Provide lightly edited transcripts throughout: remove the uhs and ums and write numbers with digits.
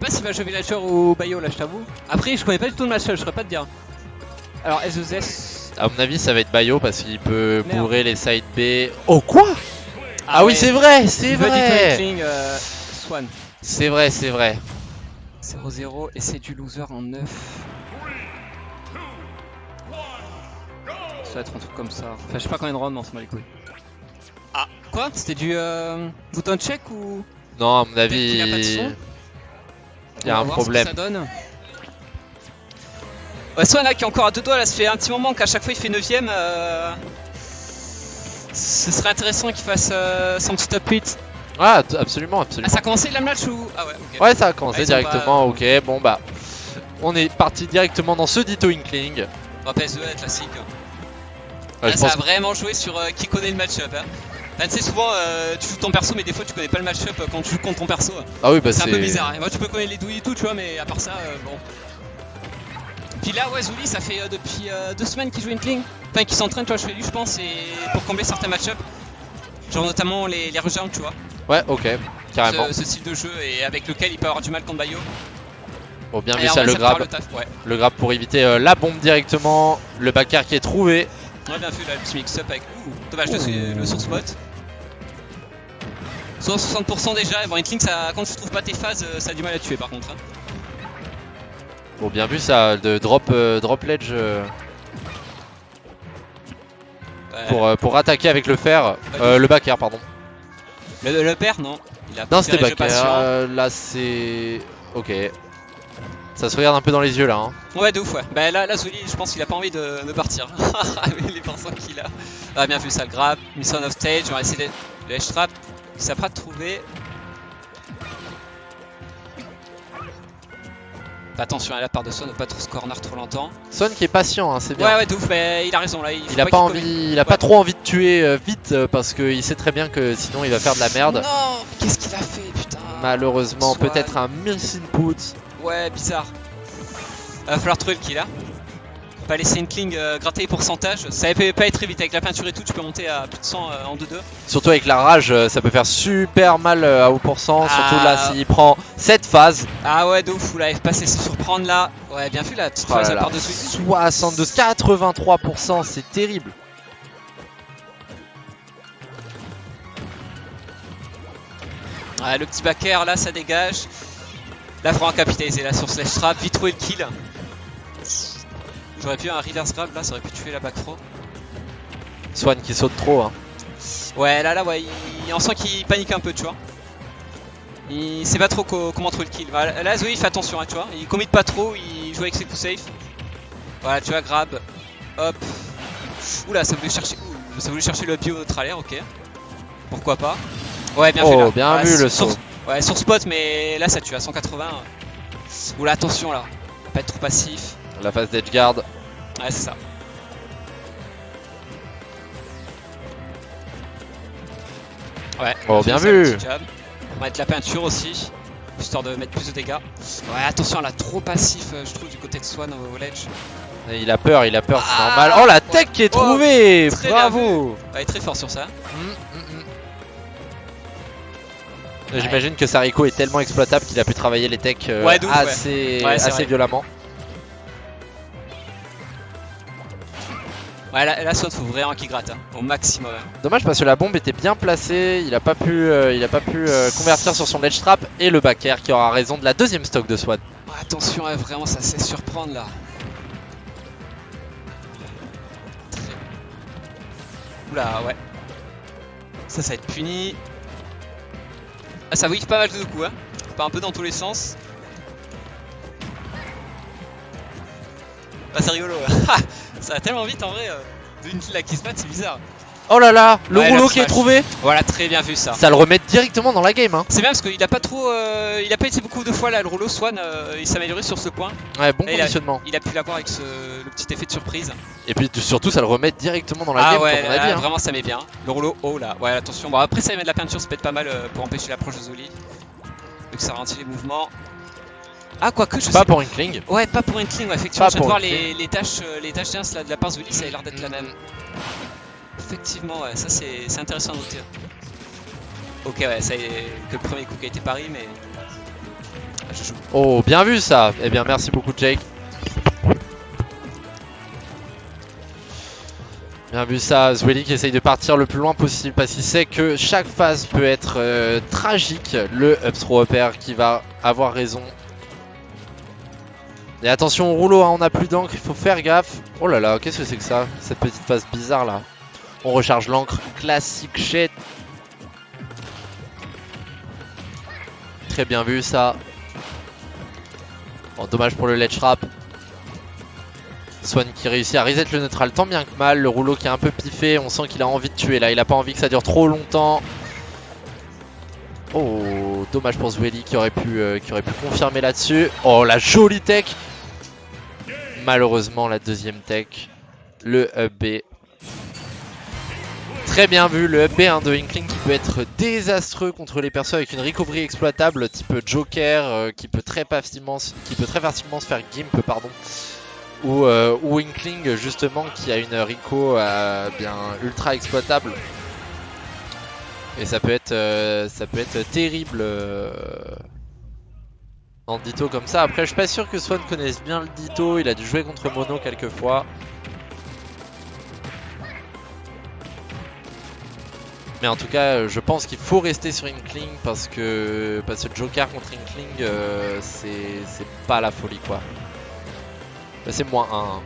pas s'il va jouer Villager ou Bayo là, je t'avoue. Après, je connais pas du tout le match, je saurais pas te dire. Alors, S2S. À mon avis, ça va être Bayo parce qu'il peut Merde. bourrer les side B. Oh quoi? Ah oui, ouais. c'est vrai, c'est Buddy vrai. Twinkling, Swan. C'est vrai, c'est vrai. 0-0 et c'est du loser en 9. Ça va être un truc comme ça. Enfin, je sais pas combien de rounds, non, ça m'a les couilles. Ah, quoi? C'était du bouton check ou. Non, à mon Peut-être qu'il avis, y a pas de son. il y a On va un voir ce que problème. ça donne. Ouais, Swan là qui est encore à deux doigts, là, ça fait un petit moment qu'à chaque fois il fait 9ème. Ce serait intéressant qu'il fasse son petit top 8. Ah, absolument, Ah, absolument. ça a commencé le match ou. Ah ouais, ok. Ouais, ça a commencé Ouais, ils ont directement, pas- ok, bon bah. On est parti directement dans ce Ditto Inkling. Bon, PSE classique. Ouais, Là, je ça pense a vraiment joué sur qui connaît le match-up. Hein. Là, tu sais, souvent tu joues ton perso, mais des fois tu connais pas le match-up quand tu joues contre ton perso. Ah oui, bah C'est un peu bizarre. Hein. Moi, tu peux connaître les douilles et tout, tu vois, mais à part ça, bon. Puis là, ouais, Zuli, ça fait depuis 2 semaines qu'il joue Inkling. Enfin, qu'il s'entraîne, tu vois, je fais lui, je pense, et pour combler certains match-up. Genre notamment les rush-downs, tu vois. Ouais, ok, carrément. Ce style de jeu, et avec lequel il peut avoir du mal contre Bayo. Bon, bien Et vu en ça, vrai, le peut faire grab. le taf, ouais. Le grab pour éviter la bombe directement. Le backer qui est trouvé. Ouais, bien vu là, le petit mix-up avec. Dommage, le source spot. 60% déjà, bon, Inkling, ça, quand tu trouves pas tes phases, ça a du mal à tuer par contre. Hein. Bon, bien vu ça, de drop ledge Ouais. pour attaquer avec le fer. Le backer, pardon. Le père, non. Il a Non, c'était préféré le jeu backer. patient. Là, c'est. Ok. Ça se regarde un peu dans les yeux là. Hein. Ouais, de ouf, ouais. Bah là, Zuli, je pense qu'il a pas envie de partir. Avec les pensants qu'il a. Ah, bien vu ça, le grab. Mission of stage, on va essayer de edge trap. Ça fera de trouver. Attention à la part de Swan, ne pas trop se corner trop longtemps. Son qui est patient, hein, c'est bien. Ouais, de ouf, mais il a raison là. Il a pas envie, il a pas trop envie de tuer vite parce qu'il sait très bien que sinon il va faire de la merde. Non, qu'est-ce qu'il a fait, putain. Malheureusement, Swan. peut-être un miss input. Ouais, bizarre. Va falloir trouver le kill là. Pas laisser Inkling gratter les pourcentages. Ça peut pas être très vite avec la peinture et tout, tu peux monter à plus de 100 en 2-2. Surtout avec la rage, ça peut faire super mal à haut pourcent. Ah. Surtout là s'il prend cette phase. Ah ouais, de ouf, là, il pas se laisser surprendre là. Ouais, bien vu la petite Oh phase là à là. part de Zuli. 72, 83%, c'est terrible. Ouais, le petit backer là, ça dégage. Là, faut en capitaliser là sur slash trap, vite trouver le kill. J'aurais pu un reverse grab là, ça aurait pu tuer la back throw. Swan qui saute trop. Hein. Ouais, là, ouais, on sent qu'il panique un peu, tu vois. Il sait pas trop comment trouver le kill. Voilà, là, Zoé, il fait attention, hein, tu vois. Il commit pas trop, il joue avec ses coups safe. Voilà, tu vois, grab. Hop. Oula, ça voulait chercher le bio neutralaire, ok. Pourquoi pas. Ouais, bien fait là. Bien Voilà, vu le sur- saut. Ouais, sur spot, mais là, ça tue à 180. Oula, attention là. Pas être trop passif. La phase d'edge guard. Ouais, c'est ça. Ouais. Oh, fait bien ça, vu. le petit jab. On va mettre la peinture aussi, histoire de mettre plus de dégâts. Ouais, attention là, trop passif, je trouve, du côté de Swan au ledge. Et il a peur, c'est Ah, normal. Oh la tech qui est oh, trouvée. très bien Bravo. Ouais, il est très fort sur ça. J'imagine que Sariko est tellement exploitable qu'il a pu travailler les techs Ouais, de ouf, ouais. assez, Ouais, c'est assez vrai. violemment. Ouais, là Swan, faut vraiment qu'il gratte, hein, au maximum. Hein. Dommage parce que la bombe était bien placée, il a pas pu, convertir sur son ledge trap et le backer qui aura raison de la deuxième stock de Swan. Ouais, attention, ouais, vraiment, ça sait surprendre là. Oula, ouais. Ça va être puni. Ah, ça whiff pas mal de coups, hein. Pas un peu dans tous les sens. Ah, c'est rigolo. Ça va tellement vite en vrai. D'une kill là qui se bat, c'est bizarre. Oh là là, le Ouais, rouleau la qui est smash. trouvé, Voilà, très bien vu ça. ça le remet directement dans la game. Hein. C'est bien parce qu'il a pas trop. Il a pas été beaucoup de fois là, le rouleau. Swan, il s'est amélioré sur ce point. Ouais, bon Et conditionnement. Il a pu l'avoir avec le petit effet de surprise. Et puis surtout, ça le remet directement dans la game, ouais, comme on a là, dit. Hein. vraiment ça met bien. Le rouleau haut là, ouais, attention. Bon, après ça, il met de la peinture, ça peut être pas mal pour empêcher l'approche de Zoli. Vu que ça ralentit les mouvements. Ah, quoique, je sais Pas pour Inkling. Ouais, pas pour Inkling, ouais, effectivement. Pas Je viens de pour voir les tâches d'ins là, de la part de Zoli, ça a l'air d'être la même. Effectivement, ouais, ça c'est intéressant à noter. Ok, ouais, ça y est, que le premier coup qui a été pari, mais je joue. Oh, bien vu ça. Eh bien, merci beaucoup, Jake. Bien vu ça, Zweli qui essaye de partir le plus loin possible parce qu'il sait que chaque phase peut être tragique. Le up throw upper qui va avoir raison. Et attention au rouleau, hein, on n'a plus d'encre, il faut faire gaffe. Oh là là, qu'est-ce que c'est que ça, cette petite phase bizarre là. On recharge l'encre, classique shit. Très bien vu ça. Bon, dommage pour le ledge trap. Swan qui réussit à reset le neutral tant bien que mal. Le rouleau qui est un peu piffé, on sent qu'il a envie de tuer là. Il a pas envie que ça dure trop longtemps. Oh, dommage pour Zweli qui aurait pu confirmer là-dessus. Oh, la jolie tech. Malheureusement, la deuxième tech. Le up B. Très bien vu, le up B de Inkling qui peut être désastreux contre les persos avec une recovery exploitable type Joker qui peut très facilement se faire gimp, pardon. Ou Inkling justement qui a une Rico bien ultra exploitable. Et ça peut être terrible en Ditto comme ça. Après je suis pas sûr que Swan connaisse bien le Ditto, il a dû jouer contre Mono quelques fois. Mais en tout cas je pense qu'il faut rester sur Inkling parce que Joker contre Inkling c'est pas la folie quoi. C'est -1.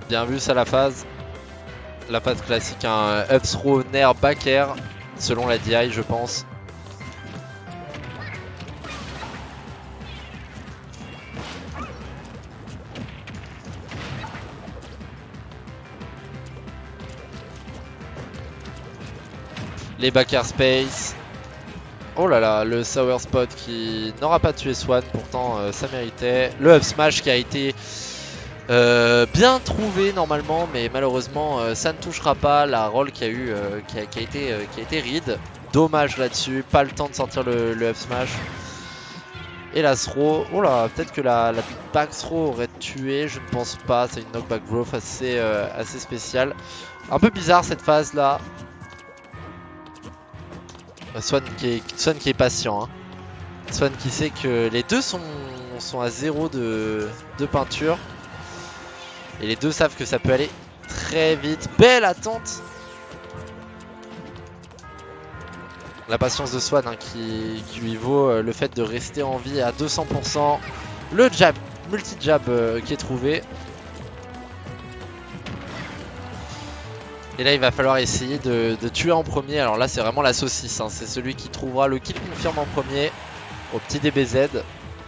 Bien vu ça la phase. La phase classique, un up throw nair back air. Selon la DI je pense. Les back air space. Oh là là, le sour spot qui n'aura pas tué Swan, pourtant ça méritait. Le up smash qui a été bien trouvé normalement, mais malheureusement ça ne touchera pas la roll qui a été read. Dommage là-dessus, pas le temps de sortir le up smash. Et la throw, oh là, peut-être que la back throw aurait tué, je ne pense pas. C'est une knockback growth assez spéciale. Un peu bizarre cette phase là. Swan qui est patient, hein. Swan qui sait que les deux sont à 0 de peinture. Et les deux savent que ça peut aller très vite. Belle attente. La patience de Swan hein, qui lui vaut le fait de rester en vie à 200%. Le jab, multi-jab qui est trouvé. Et là il va falloir essayer de tuer en premier. Alors là c'est vraiment la saucisse, hein. C'est celui qui trouvera le kill confirme en premier. Au petit DBZ.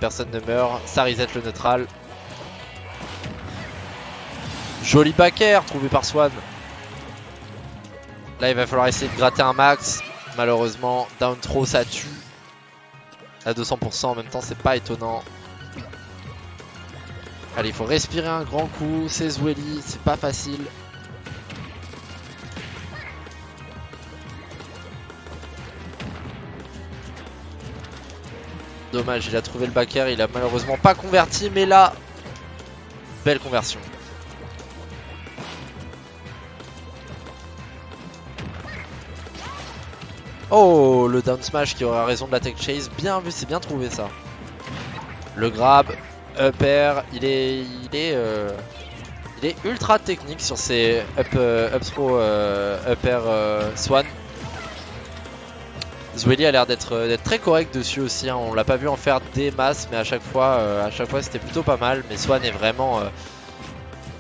Personne ne meurt. Ça reset le neutral. Joli back air trouvé par Swan. Là il va falloir essayer de gratter un max. Malheureusement down throw ça tue. À 200% en même temps c'est pas étonnant. Allez il faut respirer un grand coup. C'est Zweli, c'est pas facile. Dommage, il a trouvé le back air, il a malheureusement pas converti, mais là, belle conversion. Oh, le down smash qui aura raison de la tech chase, bien vu, c'est bien trouvé ça. Le grab, up air, il est ultra technique sur ses up throw, up air Swan. Zweli a l'air d'être très correct dessus aussi, hein. On l'a pas vu en faire des masses, mais à chaque fois c'était plutôt pas mal. Mais Swan est vraiment,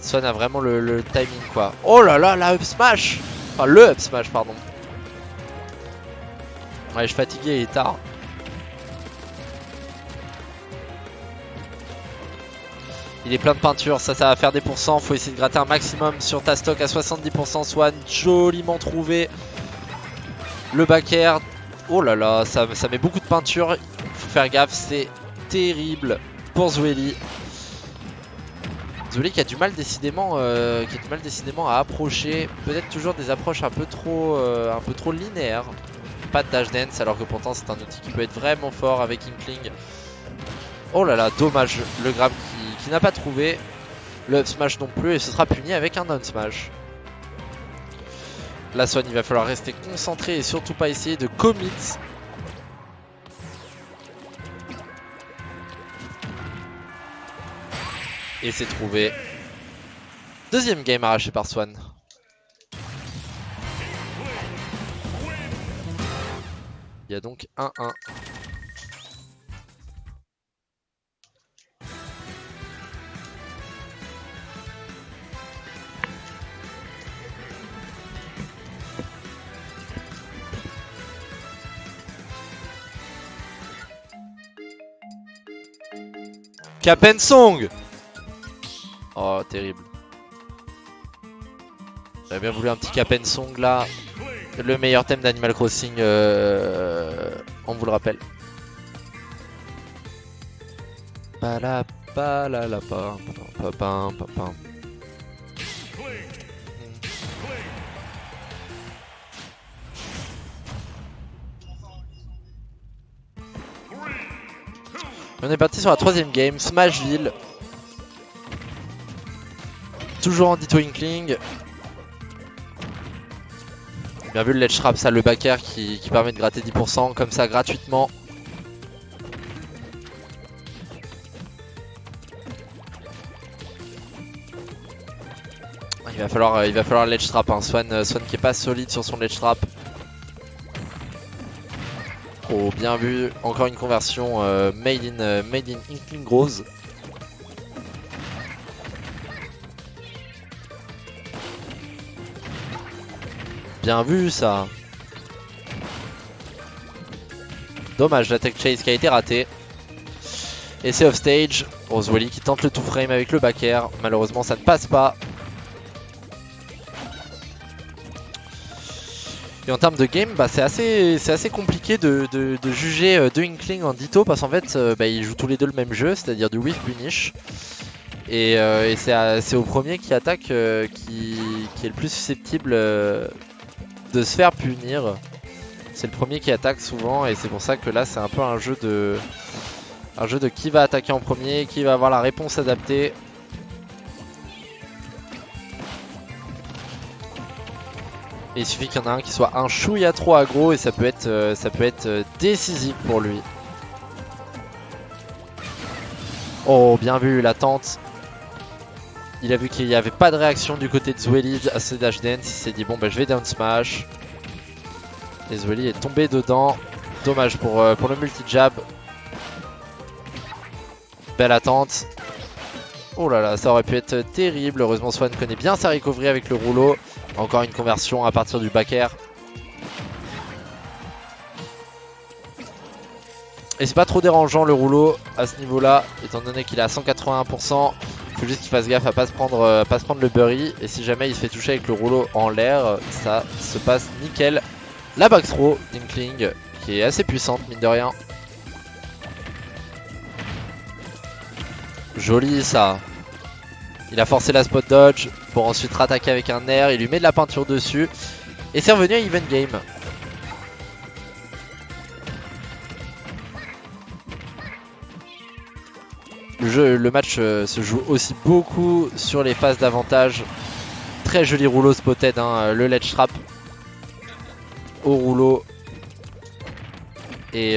Swan a vraiment le timing quoi. Oh là là, la up smash, enfin le up smash pardon. Ouais, je suis fatigué, il est tard. Il est plein de peinture, ça va faire des pourcents. Faut essayer de gratter un maximum sur ta stock à 70%. Swan joliment trouvé. Le back air. Oh là là, ça met beaucoup de peinture. Faut faire gaffe, c'est terrible pour Zweli. Zweli qui a du mal décidément, à approcher. Peut-être toujours des approches un peu trop linéaires. Pas de dash dance alors que pourtant c'est un outil qui peut être vraiment fort avec Inkling. Oh là là, dommage, le grab qui n'a pas trouvé. Le up smash non plus et ce sera puni avec un down smash. Là Swan il va falloir rester concentré et surtout pas essayer de commit. Et c'est trouvé. Deuxième game arraché par Swan. Il y a donc 1-1. Capensong. Oh, terrible. J'avais bien voulu un petit Capensong là. Le meilleur thème d'Animal Crossing, on vous le rappelle. On est parti sur la troisième game, Smashville. Toujours en Ditto Inkling. Bien vu le ledge trap, ça le back air qui permet de gratter 10% comme ça gratuitement. Il va falloir ledge trap, hein. Swan qui est pas solide sur son ledge trap. Oh bien vu, encore une conversion made in Inkling Groves. Bien vu ça. Dommage la tech chase qui a été ratée. Et c'est off stage. Oh Zweli qui tente le two frame avec le back air. Malheureusement ça ne passe pas. Et en termes de game, bah, c'est assez compliqué de juger deux Inkling en Ditto parce qu'en fait ils jouent tous les deux le même jeu, c'est-à-dire du whiff punish. Et c'est au premier qui attaque qui est le plus susceptible de se faire punir. C'est le premier qui attaque souvent et c'est pour ça que là c'est un peu un jeu de qui va attaquer en premier, qui va avoir la réponse adaptée. Et il suffit qu'il y en a un qui soit un chouïa trop aggro et ça peut être décisif pour lui. Oh bien vu la tente. Il a vu qu'il n'y avait pas de réaction du côté de Zweli à ce dash dance. Il s'est dit bon bah je vais down smash. Et Zweli est tombé dedans. Dommage pour le multi-jab. Belle attente. Oh là là, ça aurait pu être terrible. Heureusement Swan connaît bien sa recovery avec le rouleau. Encore une conversion à partir du back air. Et c'est pas trop dérangeant le rouleau à ce niveau là, étant donné qu'il est à 181%. Il faut juste qu'il fasse gaffe à pas se prendre le bury. Et si jamais il se fait toucher avec le rouleau en l'air, ça se passe nickel. La back throw d'Inkling qui est assez puissante mine de rien. Joli ça. Il a forcé la spot dodge pour ensuite rattaquer avec un air. Il lui met de la peinture dessus. Et c'est revenu à even game. Le match se joue aussi beaucoup sur les phases d'avantage. Très joli rouleau spotted, hein, le ledge trap au rouleau. Et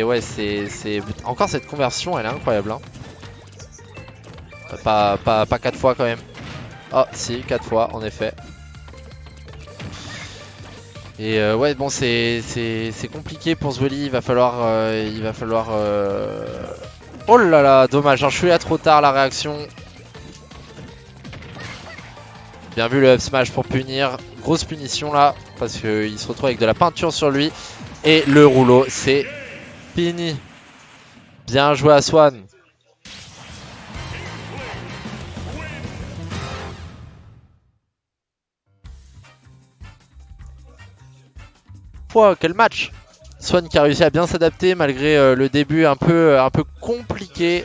ouais, c'est encore cette conversion, elle est incroyable. Hein. Pas 4 fois quand même. Ah si, 4 fois en effet. Et ouais bon c'est compliqué pour Zweli, il va falloir Oh là là, dommage, je suis là trop tard la réaction. Bien vu le up smash pour punir. Grosse punition là, parce qu'il se retrouve avec de la peinture sur lui. Et le rouleau, c'est fini. Bien joué à Swan. Wow, quel match! Swan qui a réussi à bien s'adapter malgré le début un peu compliqué.